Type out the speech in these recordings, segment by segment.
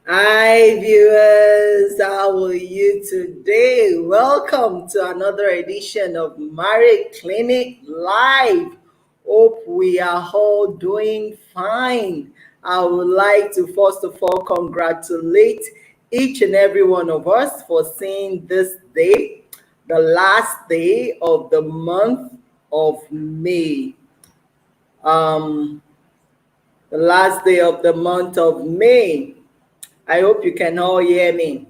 Hi, viewers. How are you today? Welcome to another edition of Marriage Clinic Live. Hope we are all doing fine. I would like to first of all congratulate each and every one of us for seeing this day, the last day of the month of May. Um, the last day of the month of May. I hope you can all hear me.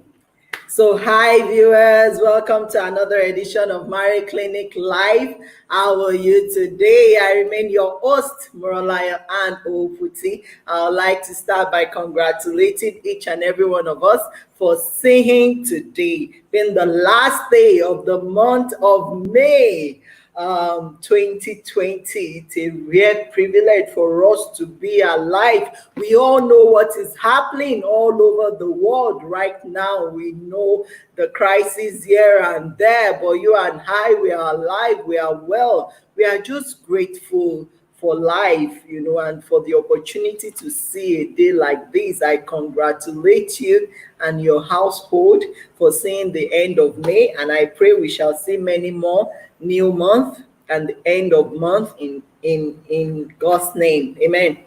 So, hi viewers, welcome to another edition of Marriage Clinic Live. How are you today? I remain your host, Moralaya and Ofuti. I would like to start by congratulating each and every one of us for seeing today, being the last day of the month of May. 2020. It's a rare privilege for us to be alive. We all know what is happening all over the world right now. We know the crisis here and there, but you and I, we are alive, we are well. We are just grateful for life, and for the opportunity to see a day like this. I congratulate you and your household for seeing the end of May, and I pray we shall see many more new month and the end of month in God's name. Amen.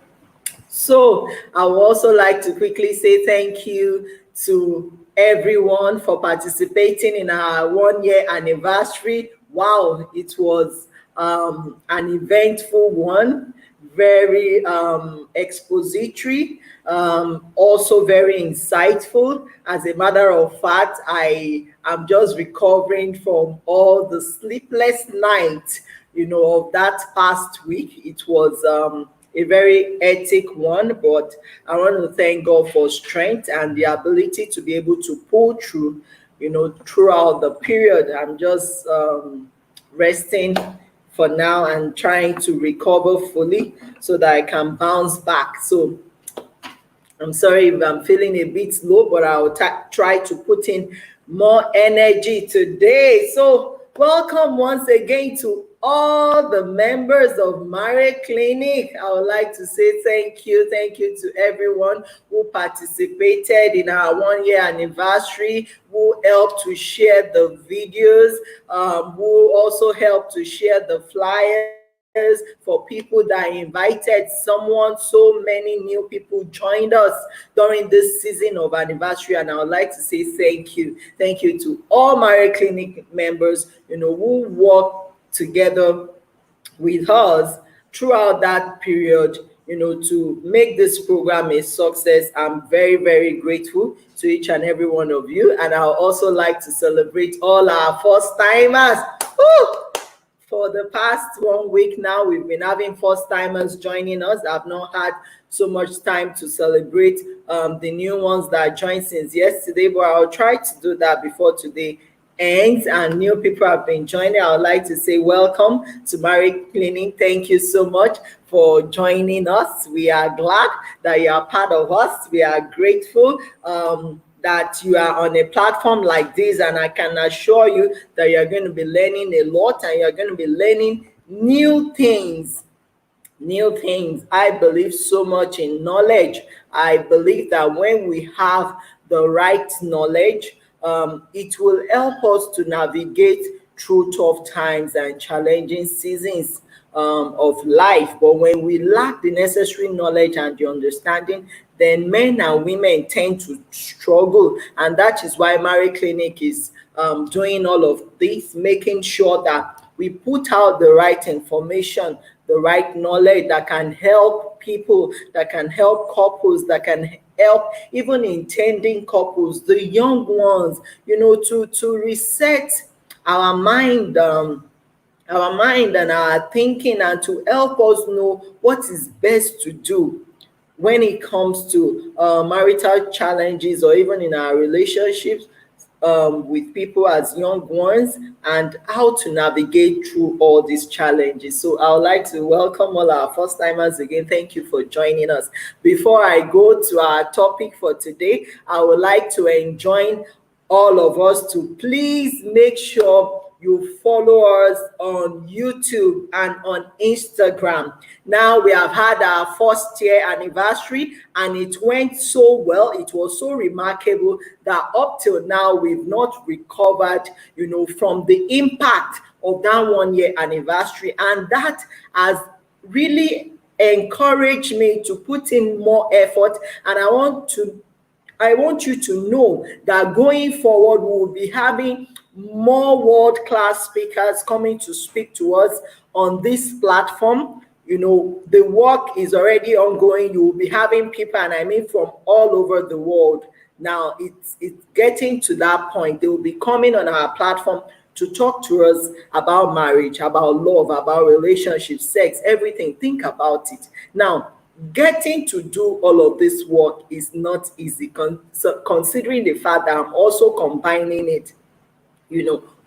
So I would also like to quickly say thank you to everyone for participating in our 1 year anniversary. Wow, it was an eventful one, very expository, also very insightful. As a matter of fact, I am just recovering from all the sleepless nights, of that past week. It was a very hectic one, but I want to thank God for strength and the ability to be able to pull through, throughout the period. I'm just resting for now and trying to recover fully so that I can bounce back. So I'm sorry if I'm feeling a bit low, but I'll try to put in more energy today. So, welcome once again to all the members of Marriage Clinic. I would like to say thank you. Thank you to everyone who participated in our 1 year anniversary, who helped to share the videos, who also helped to share the flyers for people that invited someone. So many new people joined us during this season of anniversary, and I would like to say thank you. Thank you to all Marriage Clinic members, who work together with us throughout that period, to make this program a success. I'm very, very grateful to each and every one of you. And I'll also like to celebrate all our first timers. For the past 1 week now, we've been having first timers joining us. I've not had so much time to celebrate the new ones that joined since yesterday, but I'll try to do that before today ends and new people have been joining. I would like to say welcome to Marriage Clinic. Thank you so much for joining us. We are glad that you are part of us. We are grateful that you are on a platform like this, and I can assure you that you're going to be learning a lot and you're going to be learning new things. I believe so much in knowledge. I believe that when we have the right knowledge, it will help us to navigate through tough times and challenging seasons of life. But when we lack the necessary knowledge and the understanding, then men and women tend to struggle. And that is why Marriage Clinic is doing all of this, making sure that we put out the right information, the right knowledge that can help people, that can help couples, that can help even intending couples, the young ones, to reset our mind. Our mind and our thinking, and to help us know what is best to do when it comes to marital challenges or even in our relationships with people as young ones, and how to navigate through all these challenges. So I would like to welcome all our first timers again. Thank you for joining us. Before I go to our topic for today, I would like to enjoin all of us to please make sure you follow us on YouTube and on Instagram. Now we have had our first year anniversary and it went so well. It was so remarkable that up till now we've not recovered, from the impact of that 1 year anniversary. And that has really encouraged me to put in more effort. And I want you to know that going forward, we will be having more world-class speakers coming to speak to us on this platform. The work is already ongoing. You will be having people, and I mean from all over the world. Now, it's getting to that point. They will be coming on our platform to talk to us about marriage, about love, about relationships, sex, everything. Think about it. Now, getting to do all of this work is not easy, considering the fact that I'm also combining it,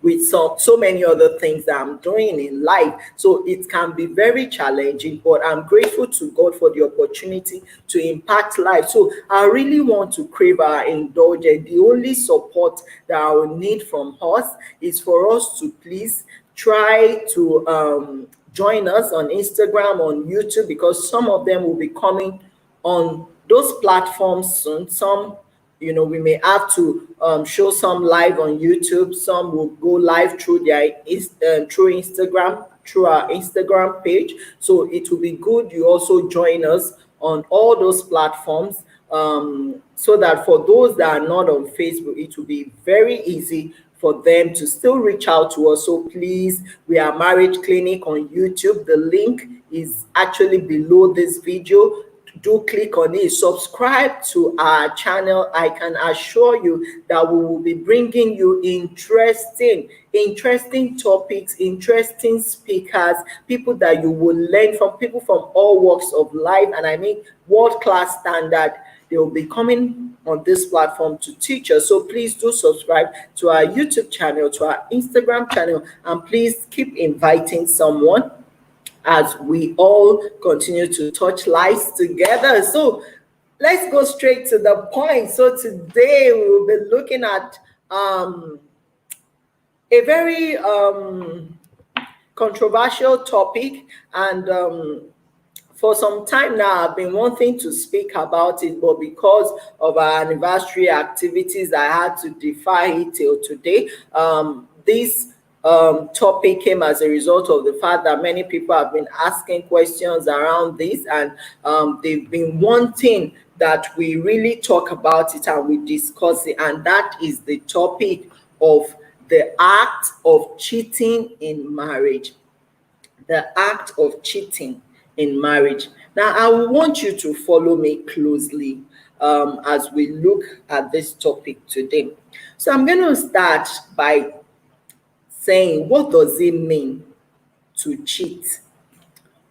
with so many other things that I'm doing in life. So it can be very challenging, but I'm grateful to God for the opportunity to impact life. So I really want to crave our indulgence. The only support that I will need from us is for us to please try to join us on Instagram, on YouTube, because some of them will be coming on those platforms soon. Some, we may have to show some live on YouTube. Some will go live through through Instagram, through our Instagram page. So it will be good you also join us on all those platforms, so that for those that are not on Facebook, it will be very easy for them to still reach out to us. So please, we are Marriage Clinic on YouTube. The link is actually below this video. Do click on it, subscribe to our channel. I can assure you that we will be bringing you interesting topics, interesting speakers, people that you will learn from, people from all walks of life, and I mean world-class standard. They will be coming on this platform to teach us. So please do subscribe to our YouTube channel, to our Instagram channel, and please keep inviting someone as we all continue to touch lives together. So let's go straight to the point. So today we will be looking at a very controversial topic, and for some time now, I've been wanting to speak about it, but because of our anniversary activities, I had to defy it till today. This topic came as a result of the fact that many people have been asking questions around this, and they've been wanting that we really talk about it and we discuss it, and that is the topic of the act of cheating in marriage. The act of cheating in marriage. Now, I want you to follow me closely as we look at this topic today. So I'm going to start by saying, what does it mean to cheat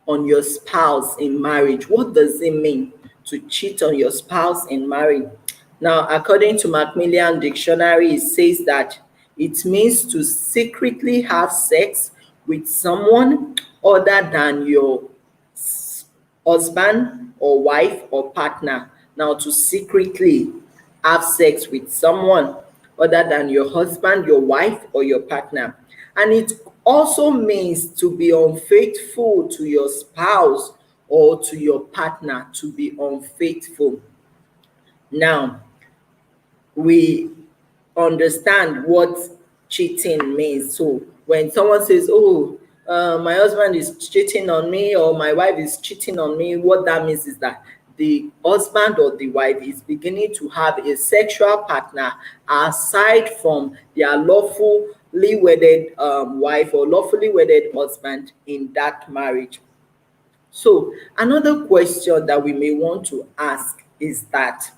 on your spouse in marriage? What does it mean to cheat on your spouse in marriage? Now, according to Macmillan Dictionary, it says that it means to secretly have sex with someone other than your husband or wife or partner. Now, to secretly have sex with someone other than your husband, your wife, or your partner. And it also means to be unfaithful to your spouse or to your partner, to be unfaithful. Now, we understand what cheating means. So when someone says, oh, my husband is cheating on me or my wife is cheating on me, what that means is that the husband or the wife is beginning to have a sexual partner aside from their lawfully wedded wife or lawfully wedded husband in that marriage. So another question that we may want to ask is that,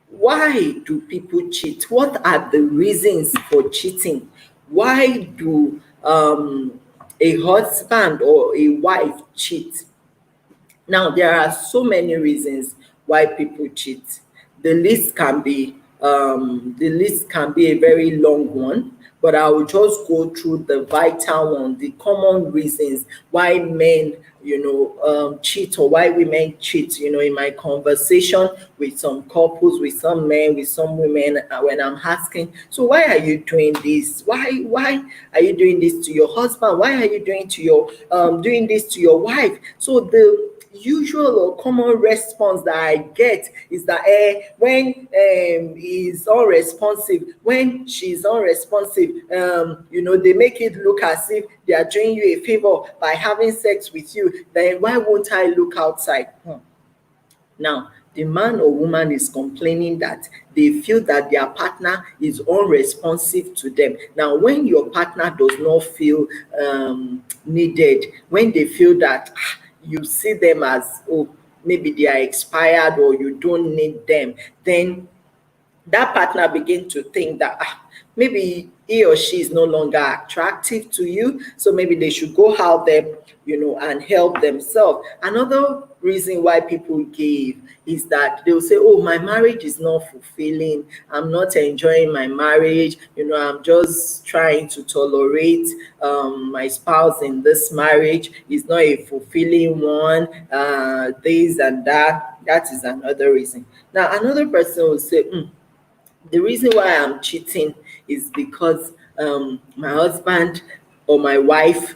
why do people cheat? What are the reasons for cheating? Why do a husband or a wife cheat? Now, there are so many reasons why people cheat. The list can be a very long one, but I will just go through the vital one, the common reasons why men, cheat, or why women cheat. In my conversation with some couples, with some men, with some women, when I'm asking, so why are you doing this? Why are you doing this to your husband? Why are you doing this to your wife? So the usual or common response that I get is that when he's unresponsive, when she's unresponsive, they make it look as if they are doing you a favor by having sex with you. Then why won't I look outside? Now, the man or woman is complaining that they feel that their partner is unresponsive to them. Now, when your partner does not feel needed, when they feel that you see them as, oh, maybe they are expired or you don't need them, then that partner begin to think that maybe he or she is no longer attractive to you, so maybe they should go out there, and help themselves. Another reason why people give is that they'll say, oh, my marriage is not fulfilling, I'm not enjoying my marriage, I'm just trying to tolerate my spouse in this marriage. It's not a fulfilling one, this and that is another reason. Now another person will say, the reason why I'm cheating is because my husband or my wife,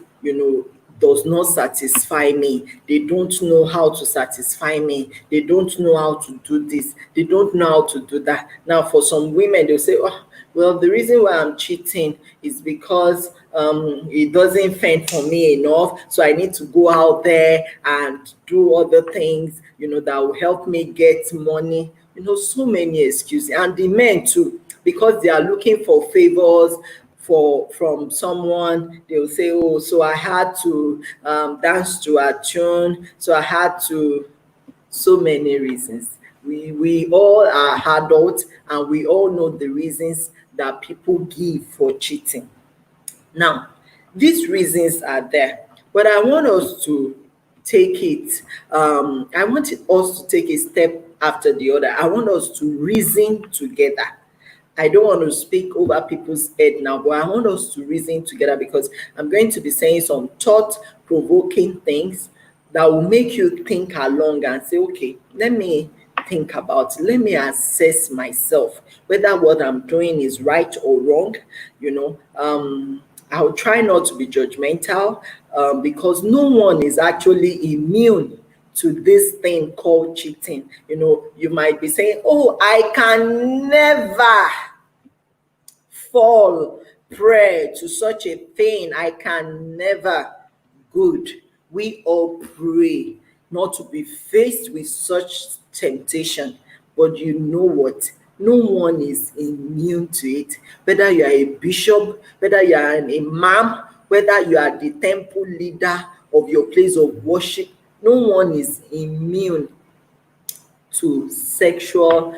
does not satisfy me. They don't know how to satisfy me. They don't know how to do this. They don't know how to do that. Now, for some women, they'll say, oh, well, the reason why I'm cheating is because it doesn't fend for me enough. So I need to go out there and do other things, that will help me get money. So many excuses. And the men too, because they are looking for favors from someone, they will say, oh, so I had to dance to a tune, so I had to, so many reasons. We all are adults and we all know the reasons that people give for cheating. Now, these reasons are there, but I want us to I want us to take a step after the other. I want us to reason together. I don't want to speak over people's head now, but I want us to reason together, because I'm going to be saying some thought-provoking things that will make you think along and say, okay, let me think about it. Let me assess myself, whether what I'm doing is right or wrong. I'll try not to be judgmental, because no one is actually immune to this thing called cheating. You might be saying, oh, I can never fall prey to such a thing. I can never. Good. We all pray not to be faced with such temptation. But you know what? No one is immune to it. Whether you are a bishop, whether you are an imam, whether you are the temple leader of your place of worship, no one is immune to sexual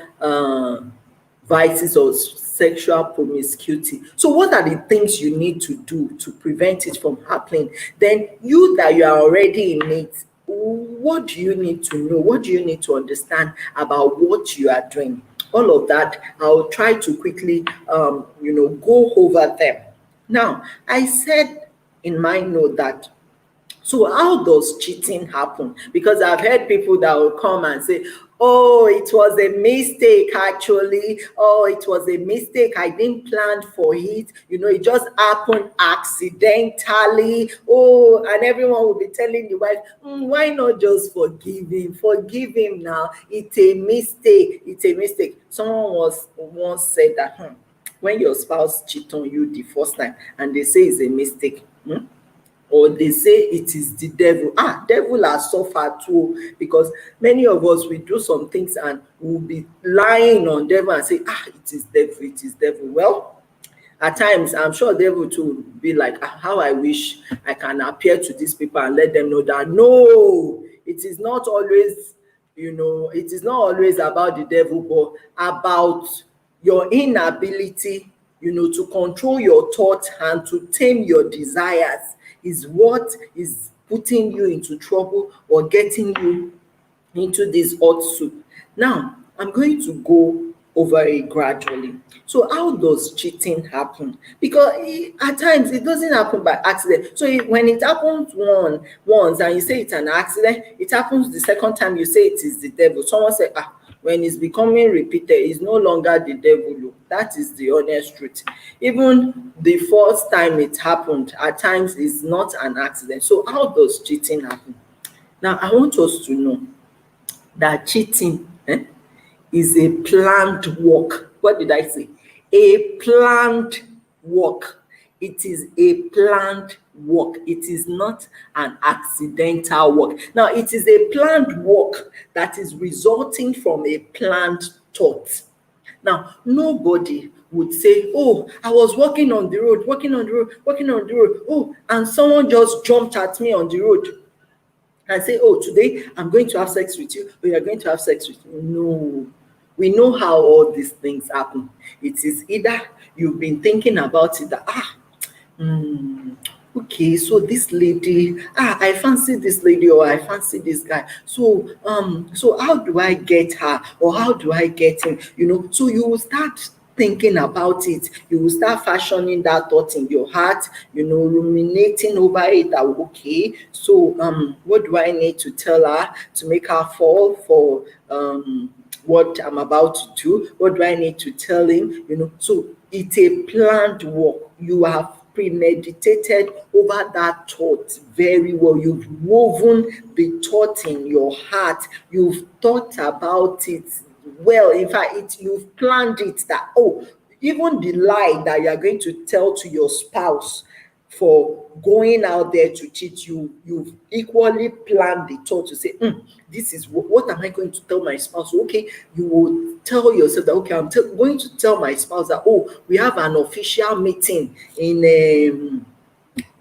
vices or sexual promiscuity. So what are the things you need to do to prevent it from happening? Then you that you are already in it, what do you need to know? What do you need to understand about what you are doing? All of that, I'll try to quickly go over them. Now, I said in my note that, so how does cheating happen? Because I've heard people that will come and say, oh, it was a mistake actually. Oh, it was a mistake. I didn't plan for it. It just happened accidentally. Oh, and everyone will be telling the wife, why not just forgive him? Forgive him now. It's a mistake. It's a mistake. Someone once said that when your spouse cheat on you the first time and they say it's a mistake, or they say it is the devil. Devil has suffered too, because many of us, we do some things and we'll be lying on devil and say, it is devil, it is devil. Well, at times, I'm sure devil too will be like, how I wish I can appear to these people and let them know that, no, it is not always, it is not always about the devil, but about your inability, to control your thoughts and to tame your desires is what is putting you into trouble or getting you into this hot soup. Now, I'm going to go over it gradually. So how does cheating happen? Because at times it doesn't happen by accident. So when it happens once and you say it's an accident, it happens the second time you say it is the devil. Someone say, when it's becoming repeated, it's no longer the devil. That is the honest truth. Even the first time it happened, at times it's not an accident. So how does cheating happen? Now I want us to know that cheating is a planned work. What did I say? A planned work. It is a planned work. It is not an accidental work. Now, it is a planned work that is resulting from a planned thought. Now, nobody would say, oh, I was walking on the road, walking on the road, oh, and someone just jumped at me on the road and say, oh, today I'm going to have sex with you, or you're going to have sex with me. No. We know how all these things happen. It is either you've been thinking about it that, okay, so this lady, I fancy this lady, or I fancy this guy. So how do I get her, or how do I get him? So you will start thinking about it. You will start fashioning that thought in your heart, ruminating over it that, okay, so what do I need to tell her to make her fall for what I'm about to do? What do I need to tell him? So it's a planned work. You have premeditated over that thought very well. You've woven the thought in your heart. You've thought about it well. In fact, you've planned it that, even the lie that you're going to tell to your spouse for going out there to cheat, you've equally planned the thought to say, this is what am I going to tell my spouse? Okay, you will tell yourself that, okay, I'm going to tell my spouse that, we have an official meeting in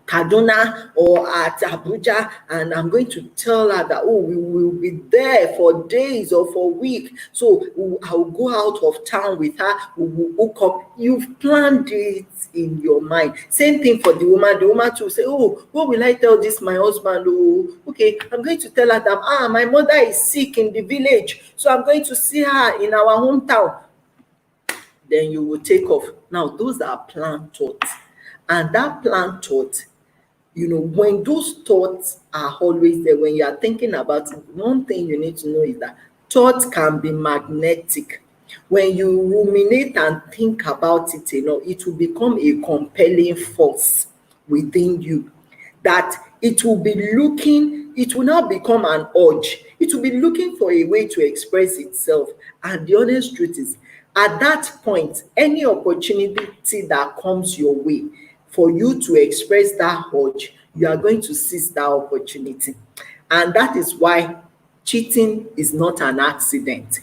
Kaduna or at Abuja, and I'm going to tell her that, we will be there for days or for weeks. So I will go out of town with her. We will hook up. You've planned it in your mind. Same thing for the woman. The woman too say, what will I tell this my husband? Okay, I'm going to tell her that my mother is sick in the village, so I'm going to see her in our hometown. Then you will take off. Now those are planned thoughts, and that planned thought, when those thoughts are always there, when you are thinking about it, one thing you need to know is that thoughts can be magnetic. When you ruminate and think about it it will become a compelling force within you, that it will now become an urge. It will be looking for a way to express itself. And the honest truth is, at that point, any opportunity that comes your way for you to express that urge, you are going to seize that opportunity. And that is why cheating is not an accident.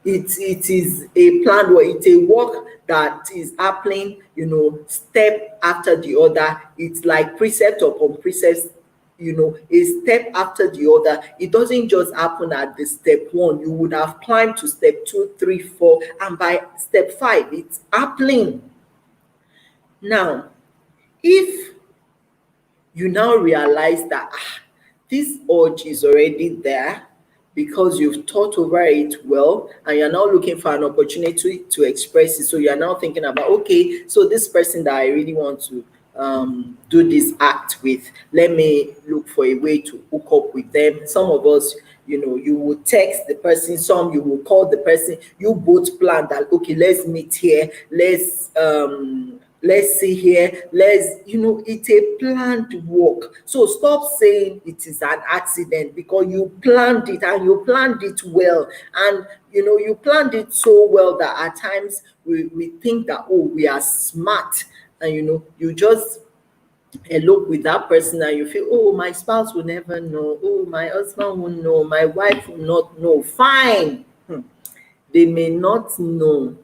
It is a plan, or it's a work that is happening, step after the other. It's like precept upon precept, a step after the other. It doesn't just happen at the step one. You would have climbed to step 2, 3, 4, and by step 5, it's happening. Now, if you now realize that this urge is already there because you've thought over it well, and you're now looking for an opportunity to express it. So you're now thinking about, okay, so this person that I really want to do this act with, let me look for a way to hook up with them. Some of us, you will text the person, some you will call the person. You both plan that, okay, let's meet here, let's see here, it's a planned work. So stop saying it is an accident, because you planned it, and you planned it well. And you planned it so well that at times we think that, we are smart, and you just elope with that person, and you feel, my spouse will never know, my husband will know, my wife will not know. Fine. They may not know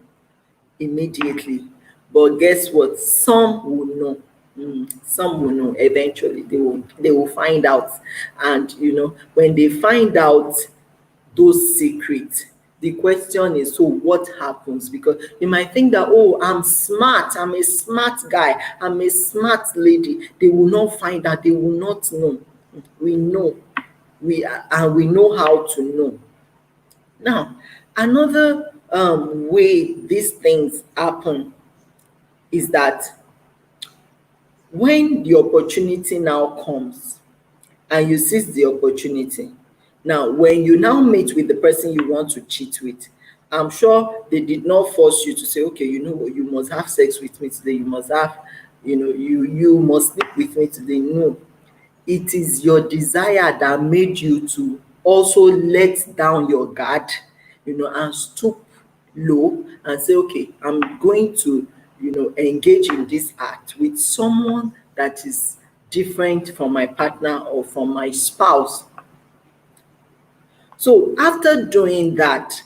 immediately, but guess what? Some will know. Some will know eventually. They will find out. And when they find out those secrets, the question is, so what happens? Because you might think that, I'm smart, I'm a smart guy, I'm a smart lady. They will not find out. They will not know. We know. We know how to know. Now, another way these things happen is that when the opportunity now comes and you seize the opportunity, now when you now meet with the person you want to cheat with, I'm sure they did not force you to say, okay, you know what, you must have sex with me today, you must have, you must sleep with me today. No, it is your desire that made you to also let down your guard, and stoop low and say, okay, I'm going to, engage in this act with someone that is different from my partner or from my spouse. So after doing that,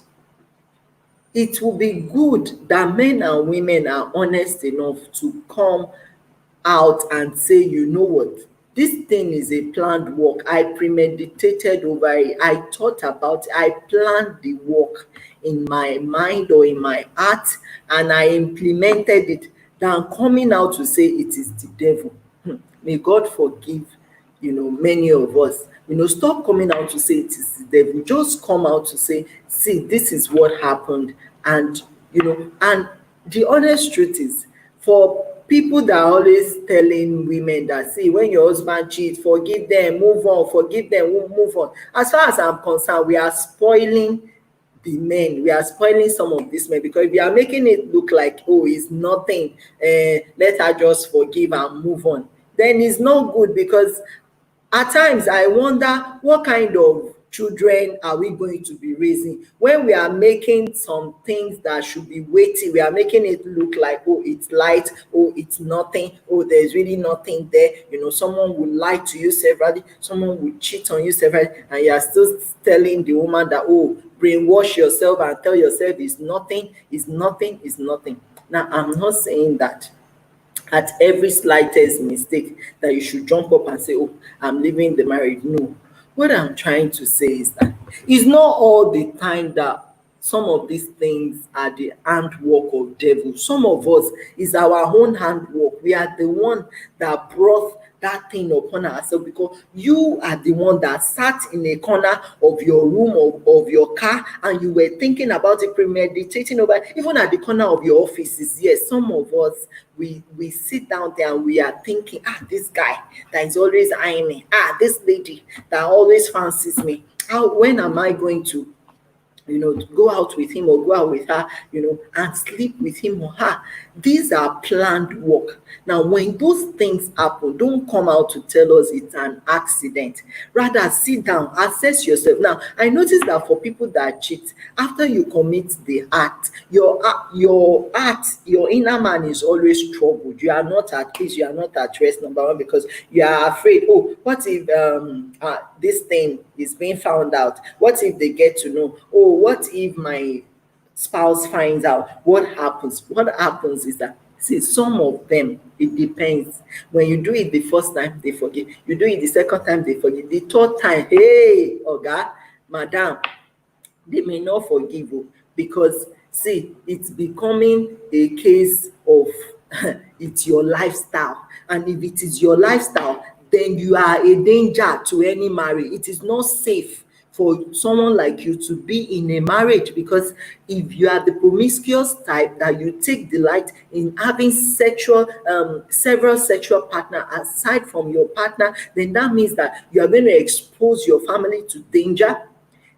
it will be good that men and women are honest enough to come out and say, you know what, this thing is a planned work. I premeditated over it. I thought about it. I planned the work in my mind or in my heart, and I implemented it. Than coming out to say it is the devil. May God forgive, many of us. Stop coming out to say it is the devil. Just come out to say, see, this is what happened. And, and the honest truth is, for people that are always telling women that, see, when your husband cheats, forgive them, move on, forgive them, move on. As far as I'm concerned, we are spoiling the men. We are spoiling some of these men, because we are making it look like, oh, it's nothing, let her just forgive and move on. Then it's not good, because at times I wonder what kind of children are we going to be raising when we are making some things that should be weighty. We are making it look like, oh, it's light, oh, it's nothing, oh, there's really nothing there. Someone will lie to you severally, someone will cheat on you severally, and you are still telling the woman that, oh, brainwash yourself and tell yourself it's nothing, it's nothing, it's nothing. Now, I'm not saying that at every slightest mistake that you should jump up and say, oh, I'm leaving the marriage. No. What I'm trying to say is that it's not all the time that some of these things are the handwork of devil. Some of us is our own handwork. We are the one that brought that thing upon ourselves, because you are the one that sat in a corner of your room, of your car, and you were thinking about it, premeditating over it, even at the corner of your offices. Yes, some of us, we sit down there and we are thinking, this guy that is always eyeing me, this lady that always fancies me, when am I going to go out with him or go out with her, and sleep with him or her? These are planned work. Now, when those things happen, don't come out to tell us it's an accident. Rather, sit down, assess yourself. Now, I noticed that for people that cheat, after you commit the act, your heart, your inner man is always troubled. You are not at peace, you are not at rest, number one, because you are afraid, oh, what if this thing is being found out? What if they get to know? Oh, what if my spouse finds out? What happens? What happens is that, see, some of them, it depends. When you do it the first time, they forgive. You do it the second time, they forgive. The third time, hey, oga, madam, they may not forgive you, because, see, it's becoming a case of it's your lifestyle. And if it is your lifestyle, then you are a danger to any marriage. It is not safe for someone like you to be in a marriage, because if you are the promiscuous type that you take delight in having several sexual partners aside from your partner, then that means that you are going to expose your family to danger.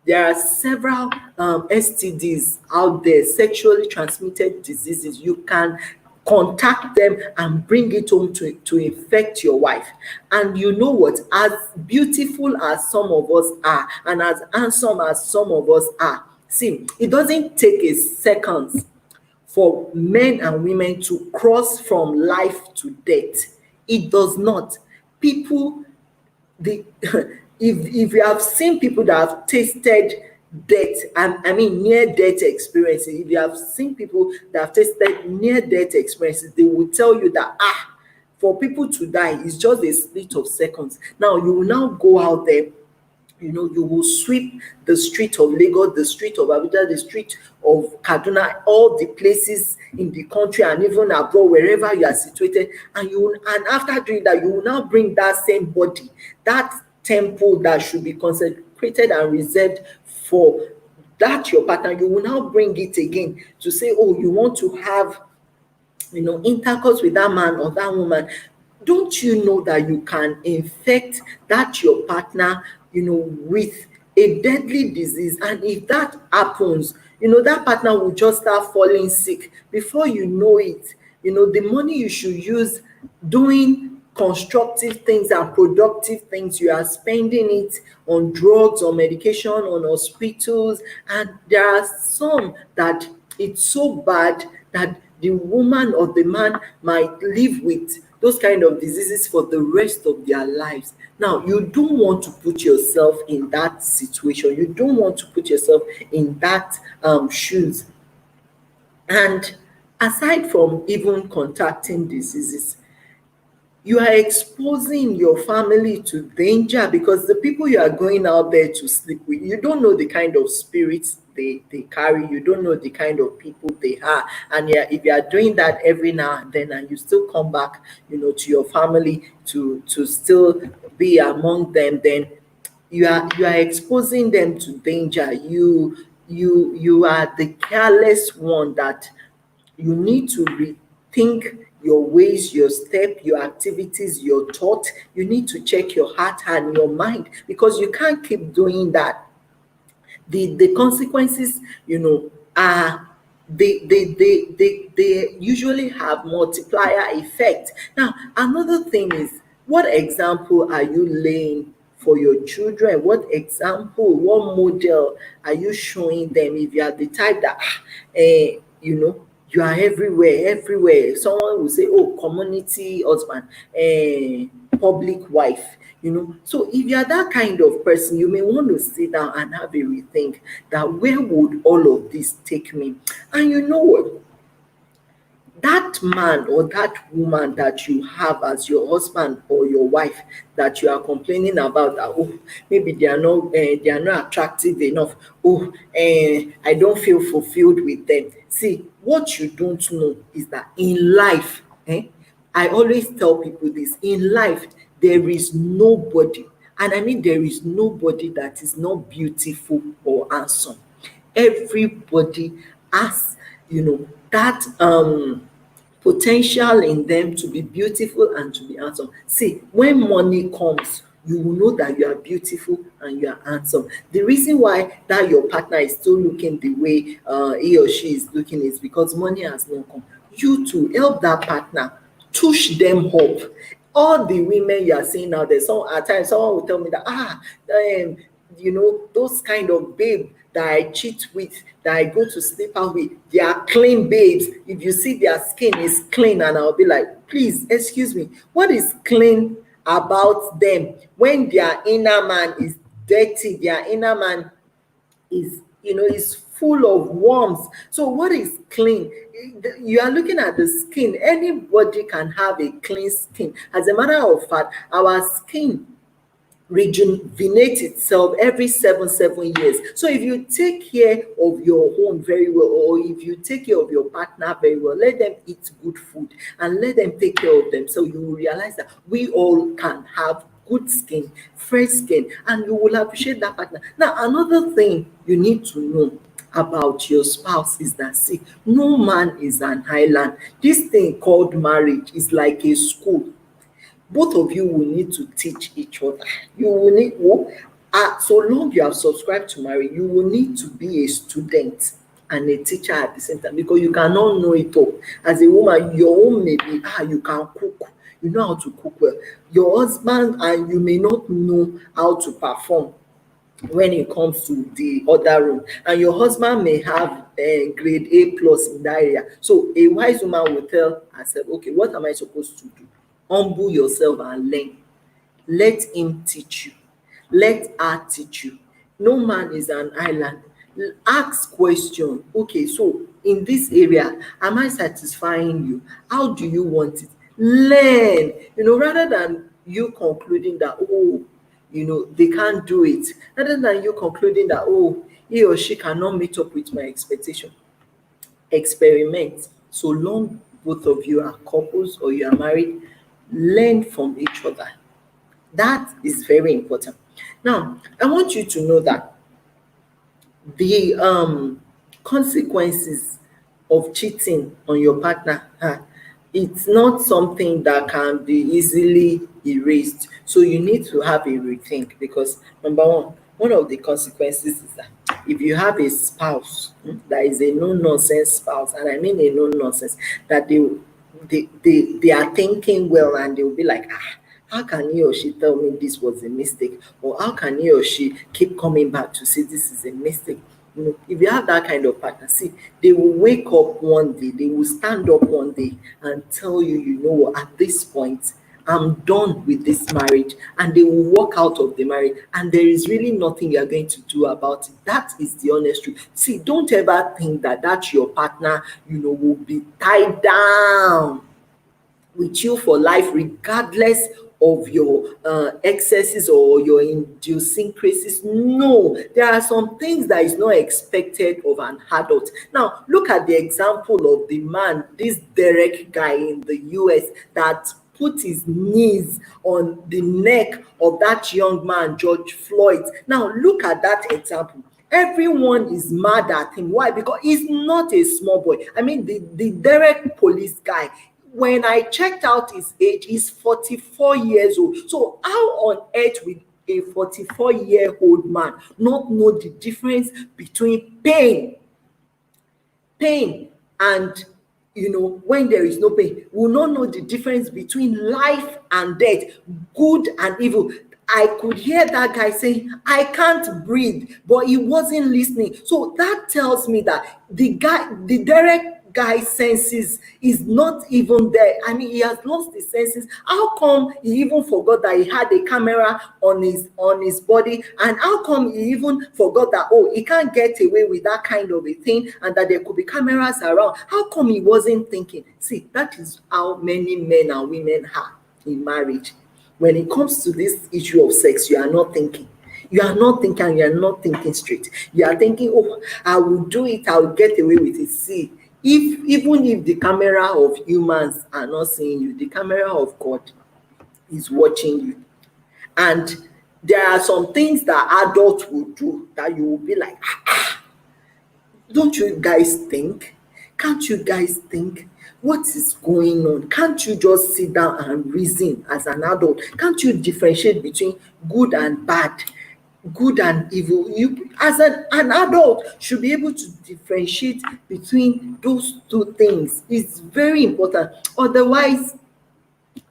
There are several STDs out there, sexually transmitted diseases. You can contact them and bring it home to infect your wife. And you know what? As beautiful as some of us are, and as handsome as some of us are, see, it doesn't take a second for men and women to cross from life to death. It does not. People, the if you have seen people that have tasted death, and I mean near death experiences, if you have seen people that have tasted near death experiences, they will tell you that for people to die is just a split of seconds. Now you will now go out there, you will sweep the street of Lagos, the street of Abuja, the street of Kaduna, all the places in the country and even abroad, wherever you are situated, and after doing that, you will now bring that same body, that temple that should be consecrated and reserved for that your partner, you will now bring it again to say, oh, you want to have, intercourse with that man or that woman. Don't you know that you can infect that your partner, with a deadly disease? And if that happens, that partner will just start falling sick. Before you know it, the money you should use doing constructive things and productive things, you are spending it on drugs, on medication, on hospitals. And there are some that it's so bad that the woman or the man might live with those kind of diseases for the rest of their lives. Now, you don't want to put yourself in that situation. You don't want to put yourself in that shoes. And aside from even contacting diseases, you are exposing your family to danger, because the people you are going out there to sleep with, you don't know the kind of spirits they carry. You don't know the kind of people they are. And yeah, if you are doing that every now and then, and you still come back, to your family to still be among them, then you are exposing them to danger. You are the careless one that you need to rethink your ways, your step, your activities, your thought. You need to check your heart and your mind, because you can't keep doing that. The consequences, are they usually have multiplier effect. Now, another thing is, what example are you laying for your children? What example, what model are you showing them? If you are the type that you are everywhere. Someone will say, oh, community husband, public wife. So if you are that kind of person, you may want to sit down and have a rethink, that where would all of this take me? And you know what? That man or that woman that you have as your husband or your wife, that you are complaining about, that, oh, maybe they are not attractive enough, oh, I don't feel fulfilled with them. See, what you don't know is that in life, I always tell people this: in life there is nobody, and I mean there is nobody that is not beautiful or handsome. Everybody has, that potential in them to be beautiful and to be handsome. See, when money comes, you will know that you are beautiful and you are handsome. The reason why that your partner is still looking the way he or she is looking is because money has not come. You to help that partner, touch them up. All the women you are seeing out there, some at times someone will tell me that, those kind of babe that I cheat with, that I go to sleep out with, they are clean babes. If you see their skin is clean, and I'll be like, please, excuse me, what is clean about them when their inner man is dirty? Their inner man is full of worms. So what is clean? You are looking at the skin. Anybody can have a clean skin. As a matter of fact, our skin rejuvenate itself every 7 years. So if you take care of your home very well, or if you take care of your partner very well, let them eat good food and let them take care of them, so you will realize that we all can have good skin, fresh skin, and you will appreciate that partner. Now, another thing you need to know about your spouse is that, see, no man is an island. This thing called marriage is like a school. Both of you will need to teach each other. You will need, so long you have subscribed to marriage, you will need to be a student and a teacher at the same time, because you cannot know it all. As a woman, your own may be, you can cook, you know how to cook well. Your husband, and you may not know how to perform when it comes to the other room, and your husband may have grade A+ in that area. So a wise woman will tell herself, okay, what am I supposed to do? Humble yourself and learn. Let him teach you. Let her teach you. No man is an island. Ask question. Okay, so in this area, am I satisfying you? How do you want it? Learn, rather than you concluding that, oh, they can't do it. Rather than you concluding that, oh, he or she cannot meet up with my expectation. Experiment. So long both of you are couples or you are married, learn from each other. That is very important. Now, I want you to know that The consequences of cheating on your partner, it's not something that can be easily erased. So you need to have a rethink, because number one of the consequences is that if you have a spouse that is a no nonsense spouse, and I mean a no nonsense, that they are thinking well, and they will be like, how can he or she tell me this was a mistake? Or how can he or she keep coming back to say this is a mistake? If you have that kind of partner, see, they will wake up one day, they will stand up one day and tell you, you know what, at this point, I'm done with this marriage, and they will walk out of the marriage, and there is really nothing you are going to do about it. That is the honest truth. See, don't ever think that your partner, will be tied down with you for life, regardless of your excesses or your idiosyncrasies. No, there are some things that is not expected of an adult. Now, look at the example of the man, this Derek guy in the US, that put his knees on the neck of that young man, George Floyd. Now, look at that example. Everyone is mad at him. Why? Because he's not a small boy. I mean, the Derek police guy, when I checked out his age, he's 44 years old. So how on earth will a 44-year-old man not know the difference between pain and, when there is no pain? Will not know the difference between life and death, good and evil? I could hear that guy saying, I can't breathe, but he wasn't listening. So that tells me that the Derek guy senses is not even there. I mean, he has lost his senses. How come he even forgot that he had a camera on his body? And how come he even forgot that, he can't get away with that kind of a thing, and that there could be cameras around? How come he wasn't thinking? See, that is how many men and women are in marriage. When it comes to this issue of sex, you are not thinking. You are not thinking, you are not thinking straight. You are thinking, I will do it, I will get away with it. See, even if the camera of humans are not seeing you, the camera of God is watching you. And there are some things that adults will do that you will be like, don't you guys think? Can't you guys think? What is going on? Can't you just sit down and reason as an adult? Can't you differentiate between good and bad, good and evil? You, as an adult, should be able to differentiate between those two things. It's very important. Otherwise,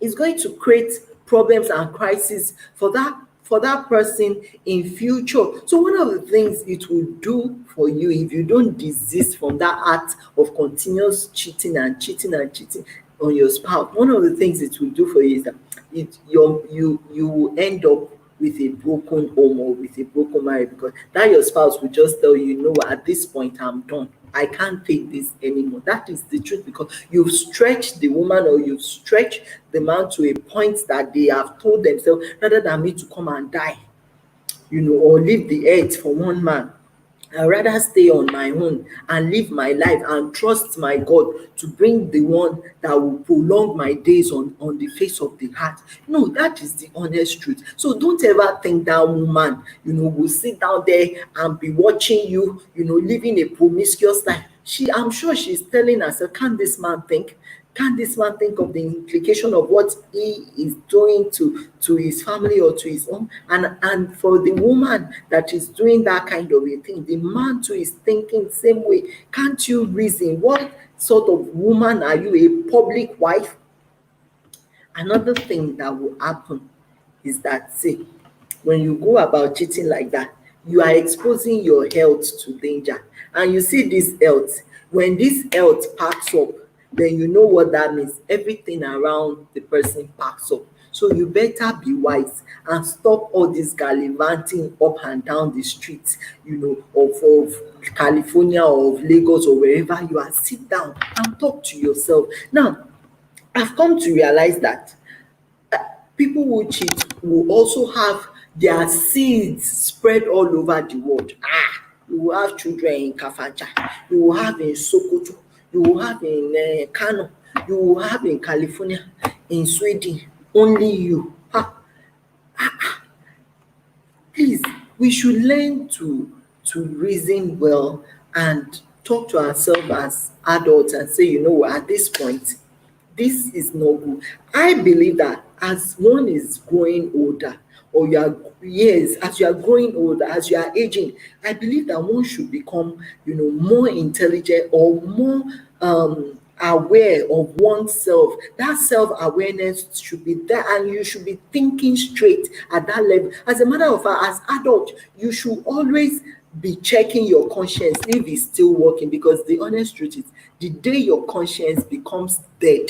it's going to create problems and crises for that person in future. So one of the things it will do for you, if you don't desist from that act of continuous cheating on your spouse, one of the things it will do for you is that you will end up with a broken home or with a broken marriage, because that your spouse will just tell you, you know what, at this point I'm done. I can't take this anymore. That is the truth, because you've stretched the woman or you've stretched the man to a point that they have told themselves, rather than me to come and die, or leave the earth for one man, I'd rather stay on my own and live my life and trust my God to bring the one that will prolong my days on the face of the earth. No, that is the honest truth. So don't ever think that woman, will sit down there and be watching you, living a promiscuous life. I'm sure she's telling herself, can this man think? Can this man think of the implication of what he is doing to his family or to his own? And for the woman that is doing that kind of a thing, the man too is thinking the same way. Can't you reason? What sort of woman are you? A public wife? Another thing that will happen is that, see, when you go about cheating like that, you are exposing your health to danger. And you see this health, when this health packs up, then you know what that means. Everything around the person packs up. So you better be wise and stop all this gallivanting up and down the streets, of California or of Lagos or wherever you are. Sit down and talk to yourself. Now, I've come to realize that people who cheat will also have their seeds spread all over the world. You will have children in Kafaja, you will have in Sokoto, you will have in Kano, you will have in California, in Sweden. Only you. Please, we should learn to to reason well and talk to ourselves as adults and say, at this point, this is not good. I believe that as one is growing older, or you are yes, as you are growing older, as you are aging, I believe that one should become, more intelligent or more aware of oneself. That self-awareness should be there, and you should be thinking straight at that level. As a matter of fact, as adult, you should always be checking your conscience if it's still working, because the honest truth is, the day your conscience becomes dead,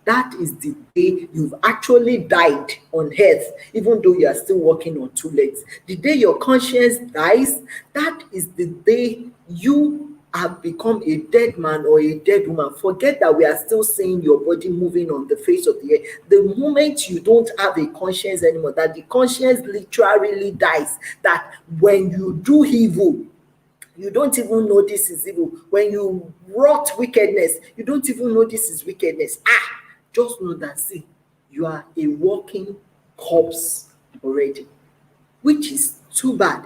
that is the day you've actually died on earth, even though you are still walking on two legs. The day your conscience dies, that is the day you have become a dead man or a dead woman. Forget that we are still seeing your body moving on the face of the earth. The moment you don't have a conscience anymore, that the conscience literally dies, that when you do evil, you don't even know this is evil. When you wrought wickedness, you don't even know this is wickedness. Just know that, see, you are a walking corpse already, which is too bad.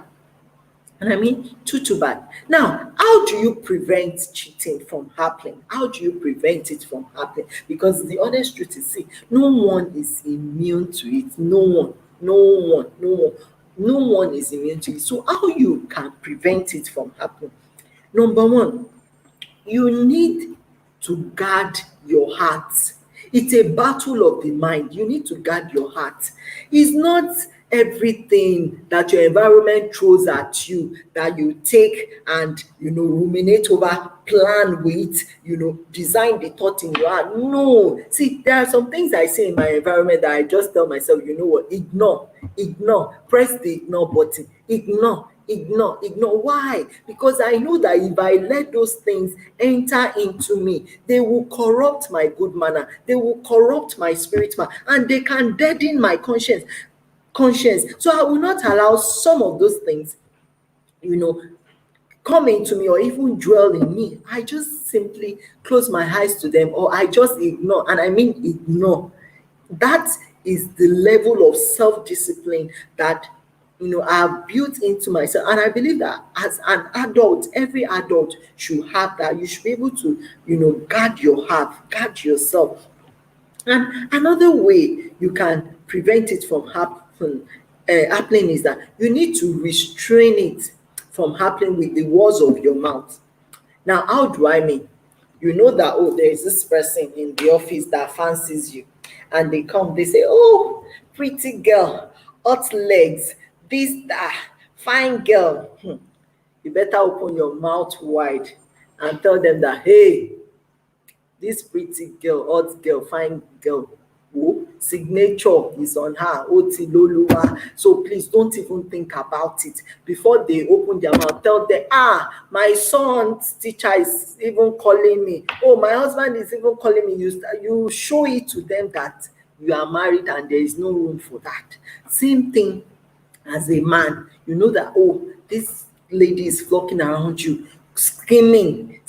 And I mean, too bad. Now, how do you prevent cheating from happening? How do you prevent it from happening? Because the honest truth is, see, no one is immune to it. No one is immune to it. So how you can prevent it from happening? Number one, you need to guard your heart. It's a battle of the mind. You need to guard your heart. It's not everything that your environment throws at you that you take and ruminate over, plan with, design the thought in your heart. No. See, there are some things I see in my environment that I just tell myself, ignore, press the ignore button, ignore. Why? Because I know that if I let those things enter into me, they will corrupt my good manner, they will corrupt my spirit man, and they can deaden my conscience. So I will not allow some of those things, come into me or even dwell in me. I just simply close my eyes to them, or I just ignore, and I mean ignore. That is the level of self-discipline that I've built into myself. And I believe that as an adult, every adult should have that. You should be able to guard your heart, guard yourself. And another way you can prevent it from happening is that you need to restrain it from happening with the words of your mouth. Now, how do I mean? You know that, there is this person in the office that fancies you, and they say, oh, pretty girl, hot legs, this, that, fine girl. You better open your mouth wide and tell them that, hey, this pretty girl, hot girl, fine girl, signature is on her, Otiloluwa. So please don't even think about it. Before they open their mouth, tell them, my son's teacher is even calling me. Oh, my husband is even calling me. You show it to them that you are married and there is no room for that. Same thing as a man. You know that, this lady is flocking around you, scheming,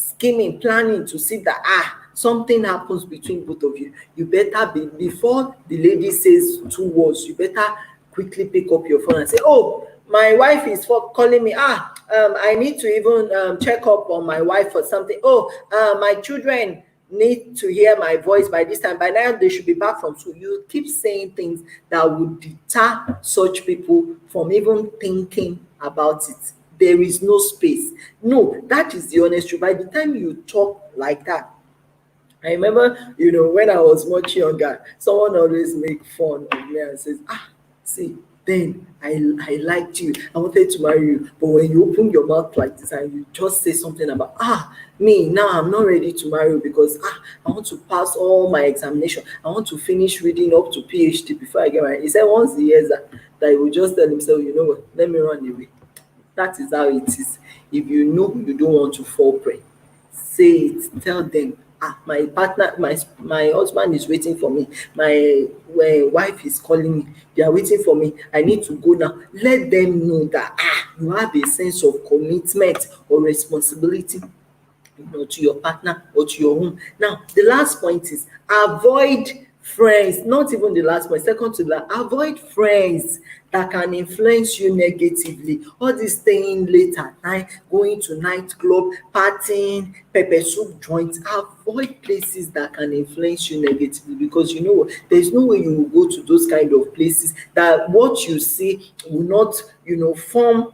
planning to see that, something happens between both of you. You better be, before the lady says two words, you better quickly pick up your phone and say, oh, my wife is calling me. I need to even check up on my wife for something. Oh, my children need to hear my voice by this time. By now, they should be back from school. You keep saying things that would deter such people from even thinking about it. There is no space. No, that is the honest truth. By the time you talk like that, I remember, when I was much younger, someone always make fun of me and says, see, then I liked you, I wanted to marry you, but when you open your mouth like this and you just say something about, me, now I'm not ready to marry you because, I want to pass all my examination, I want to finish reading up to PhD before I get married. He said once he hears that he will just tell himself, you know what, let me run away. That is how it is. If you know you don't want to fall prey, say it, tell them, my partner, my husband is waiting for me, my wife is calling me, they are waiting for me, I need to go now. Let them know that you have a sense of commitment or responsibility, to your partner or to your home. Now, the last point is avoid Friends, not even the last point, second to last, avoid friends that can influence you negatively. All this staying late at night, going to nightclub, partying, pepper soup joints, avoid places that can influence you negatively, because you know what, there's no way you will go to those kind of places that what you see will not, form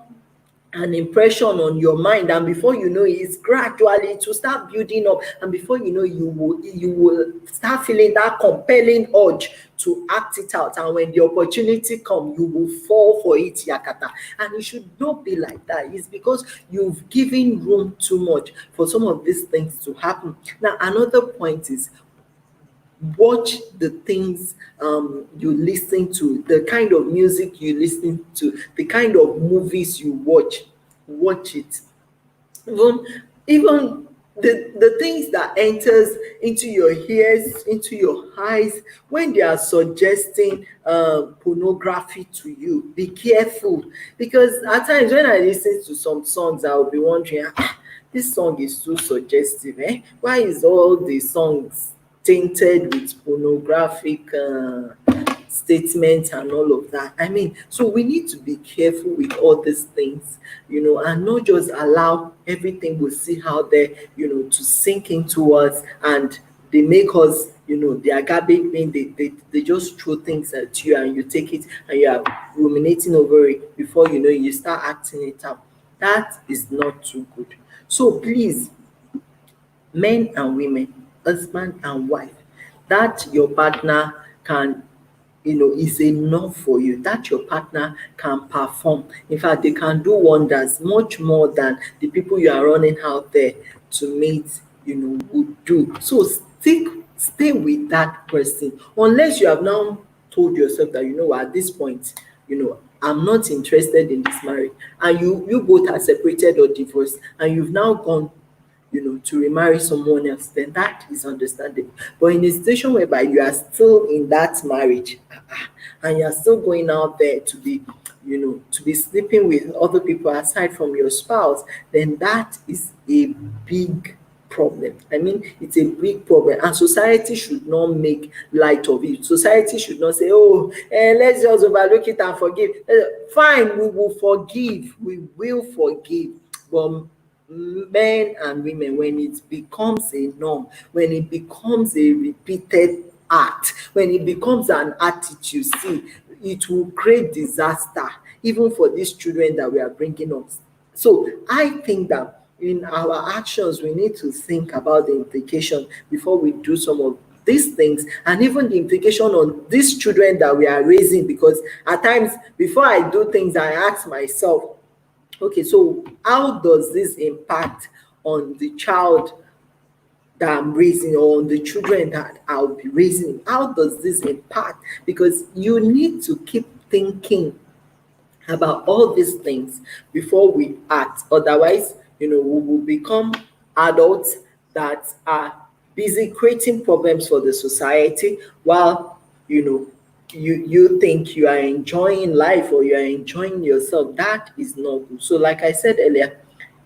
an impression on your mind, and before you know it, it's gradually to start building up, and before you know, you will start feeling that compelling urge to act it out, and when the opportunity come, you will fall for it yakata. And it should not be like that. It's because you've given room too much for some of these things to happen. Now, another point is, watch the things you listen to, the kind of music you listen to, the kind of movies you watch it. Even the things that enters into your ears, into your eyes, when they are suggesting pornography to you, be careful, because at times when I listen to some songs, I will be wondering, this song is too suggestive, why is all the songs tainted with pornographic statements and all of that? I mean, so we need to be careful with all these things, and not just allow everything we see out there, to sink into us, and they make us, they are garbage bin, they just throw things at you, and you take it and you are ruminating over it. Before you know, you start acting it out. That is not too good. So please, men and women, husband and wife, that your partner can, is enough for you, that your partner can perform. In fact, they can do wonders, much more than the people you are running out there to meet, would do. So stay with that person, unless you have now told yourself that, at this point, I'm not interested in this marriage, and you both are separated or divorced, and you've now gone, to remarry someone else, then that is understandable. But in a situation whereby you are still in that marriage, and you are still going out there to be, to be sleeping with other people aside from your spouse, then that is a big problem. I mean, it's a big problem, and society should not make light of it. Society should not say, oh, let's just overlook it and forgive. Fine, we will forgive, but men and women, when it becomes a norm, when it becomes a repeated act, when it becomes an attitude, see, it will create disaster even for these children that we are bringing up. So I think that in our actions, we need to think about the implication before we do some of these things, and even the implication on these children that we are raising, because at times, before I do things, I ask myself, okay, so how does this impact on the child that I'm raising, or on the children that I'll be raising? How does this impact? Because you need to keep thinking about all these things before we act. Otherwise, we will become adults that are busy creating problems for the society, while, you think you are enjoying life, or you are enjoying yourself. That is not good. So like I said earlier,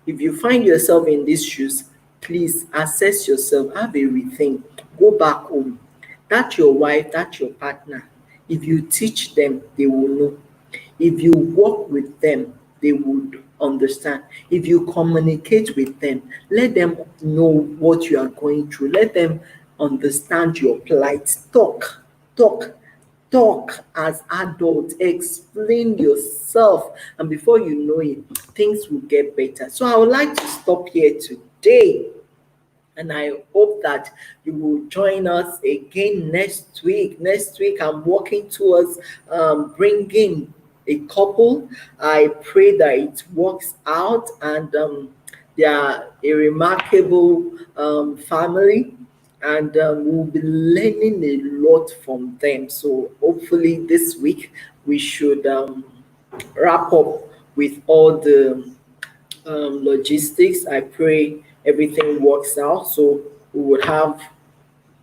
if you find yourself in these shoes, please assess yourself, have a rethink, go back home. That's your wife, that's your partner. If you teach them, they will know. If you work with them, they would understand. If you communicate with them, let them know what you are going through. Let them understand your plight. Talk, talk as adults. Explain yourself, and before you know it, things will get better. So I would like to stop here today, and I hope that you will join us again next week. Next week, I'm working towards bringing a couple. I pray that it works out, and they are a remarkable family, and we'll be learning a lot from them. So hopefully this week we should wrap up with all the logistics. I pray everything works out, so we would have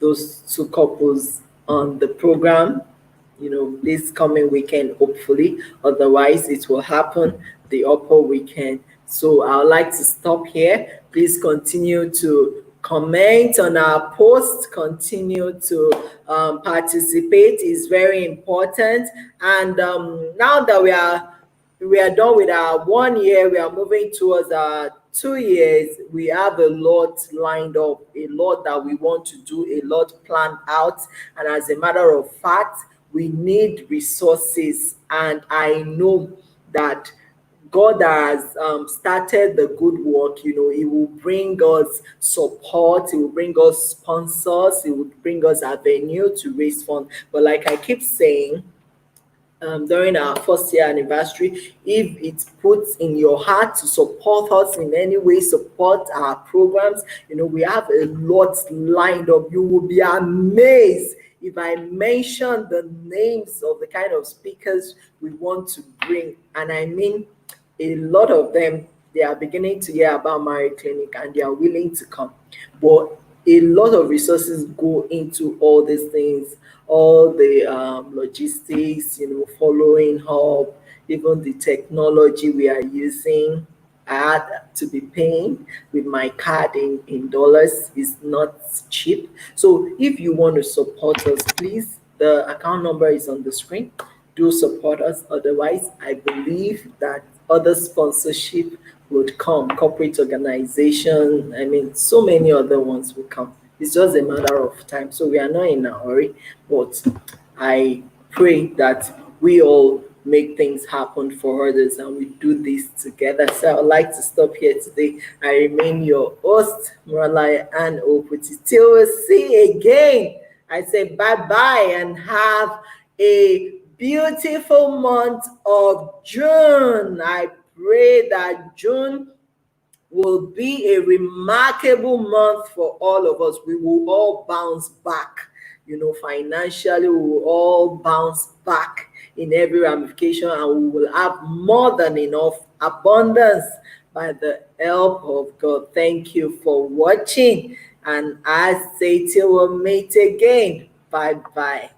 those two couples on the program, this coming weekend, hopefully. Otherwise, it will happen the upper weekend. So I would like to stop here. Please continue to comment on our post, continue to participate is very important. And now that we are done with our 1 year, we are moving towards our 2 years. We have a lot lined up, a lot that we want to do, a lot planned out. And as a matter of fact, we need resources. And I know that God has started the good work. He will bring us support, He will bring us sponsors, He will bring us avenue to raise funds. But like I keep saying, during our first year anniversary, if it puts in your heart to support us in any way, support our programs, we have a lot lined up. You will be amazed if I mention the names of the kind of speakers we want to bring. And I mean, a lot of them, they are beginning to hear about marriage clinic and they are willing to come. But a lot of resources go into all these things, all the logistics, following up, even the technology we are using. I had to be paying with my card in dollars. It's not cheap. So if you want to support us, please, the account number is on the screen. Do support us. Otherwise, I believe that other sponsorship would come, corporate organization. I mean, so many other ones will come. It's just a matter of time. So we are not in a hurry, but I pray that we all make things happen for others and we do this together. So I'd like to stop here today. I remain your host, Muralaya and Oputi. Till we see again, I say bye-bye and have a beautiful month of June. I pray that June will be a remarkable month for all of us. We will all bounce back, financially, we will all bounce back in every ramification, and we will have more than enough abundance by the help of God. Thank you for watching, and I say till we meet again. Bye bye.